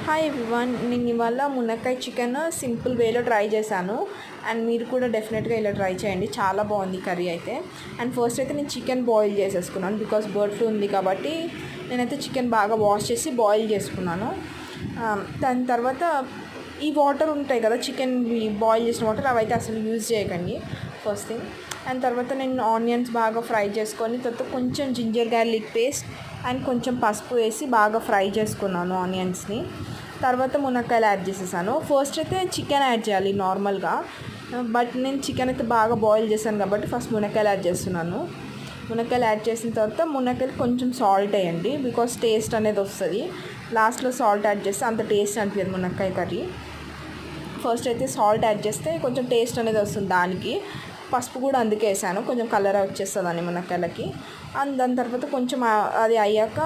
Hi everyone, నేను ఇవాళ మునక్కాయ చికెన్ సింపుల్ వేలో ట్రై చేశాను. అండ్ మీరు కూడా డెఫినెట్గా ఇలా ట్రై చేయండి, చాలా బాగుంది కర్రీ అయితే. అండ్ ఫస్ట్ అయితే నేను చికెన్ బాయిల్ చేసేసుకున్నాను, బికాస్ బర్డ్ ఫ్లూ ఉంది కాబట్టి నేనైతే చికెన్ బాగా వాష్ చేసి బాయిల్ చేసుకున్నాను. దాని తర్వాత ఈ వాటర్ ఉంటాయి కదా, చికెన్ బాయిల్ చేసిన వాటర్, అవి అయితే అసలు యూజ్ చేయకండి ఫస్ట్ థింగ్. అండ్ తర్వాత నేను ఆనియన్స్ బాగా ఫ్రై చేసుకొని తర్వాత కొంచెం జింజర్ గార్లిక్ పేస్ట్ అండ్ కొంచెం పసుపు వేసి బాగా ఫ్రై చేసుకున్నాను ఆనియన్స్ని. తర్వాత మునక్కాయలు యాడ్ చేసేసాను. ఫస్ట్ అయితే చికెన్ యాడ్ చేయాలి నార్మల్గా, బట్ నేను చికెన్ అయితే బాగా బాయిల్ చేశాను కాబట్టి ఫస్ట్ మునక్కాయలు యాడ్ చేస్తున్నాను. మునక్కాయలు యాడ్ చేసిన తర్వాత మునక్కాయలు కొంచెం సాల్ట్ వేయండి, బికాస్ టేస్ట్ అనేది వస్తుంది. లాస్ట్లో సాల్ట్ యాడ్ చేస్తే అంత టేస్ట్ అనిపించదు మునక్కాయ కర్రీ. ఫస్ట్ అయితే సాల్ట్ యాడ్ చేస్తే కొంచెం టేస్ట్ అనేది వస్తుంది దానికి. పసుపు కూడా అందుకే వేసాను, కొంచెం కలర్ వచ్చేస్తుంది అని మునక్కాయలకి. అండ్ దాని తర్వాత కొంచెం అది అయ్యాక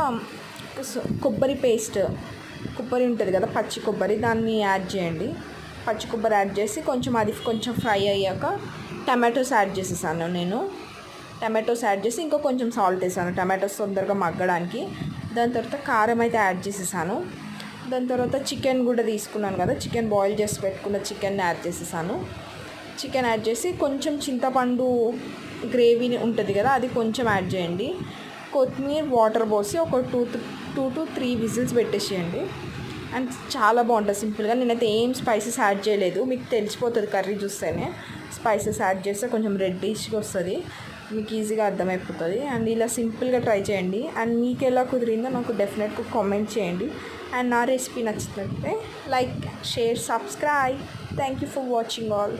కొబ్బరి ఉంటుంది కదా, పచ్చి కొబ్బరి, దాన్ని యాడ్ చేయండి. పచ్చి కొబ్బరి యాడ్ చేసి కొంచెం ఫ్రై అయ్యాక టమాటోస్ యాడ్ చేసేసాను నేను. టమాటోస్ యాడ్ చేసి ఇంకా కొంచెం సాల్ట్ వేసాను టమాటోస్ తొందరగా మగ్గడానికి. దాని తర్వాత కారం అయితే యాడ్ చేసేసాను. దాని తర్వాత చికెన్ కూడా తీసుకున్నాను కదా, చికెన్ బాయిల్ చేసి పెట్టుకున్న చికెన్ యాడ్ చేసేసాను. చికెన్ యాడ్ చేసి కొంచెం చింతపండు గ్రేవీ ఉంటుంది కదా, అది కొంచెం యాడ్ చేయండి. కొత్తిమీర, వాటర్ పోసి ఒక 2 to 3 విజిల్స్ పెట్టేసేయండి. అండ్ చాలా బాగుంటుంది సింపుల్గా. నేనైతే ఏం స్పైసెస్ యాడ్ చేయలేదు, మీకు తెలిసిపోతుంది కర్రీ చూస్తేనే. స్పైసెస్ యాడ్ చేస్తే కొంచెం రెడ్డిష్గా వస్తుంది, మీకు ఈజీగా అర్థమైపోతుంది. అండ్ ఇలా సింపుల్గా ట్రై చేయండి. అండ్ మీకు ఎలా కుదిరిందో నాకు డెఫినెట్గా కామెంట్ చేయండి. అండ్ నా రెసిపీ నచ్చినట్లయితే like, share, subscribe. Thank you for watching all.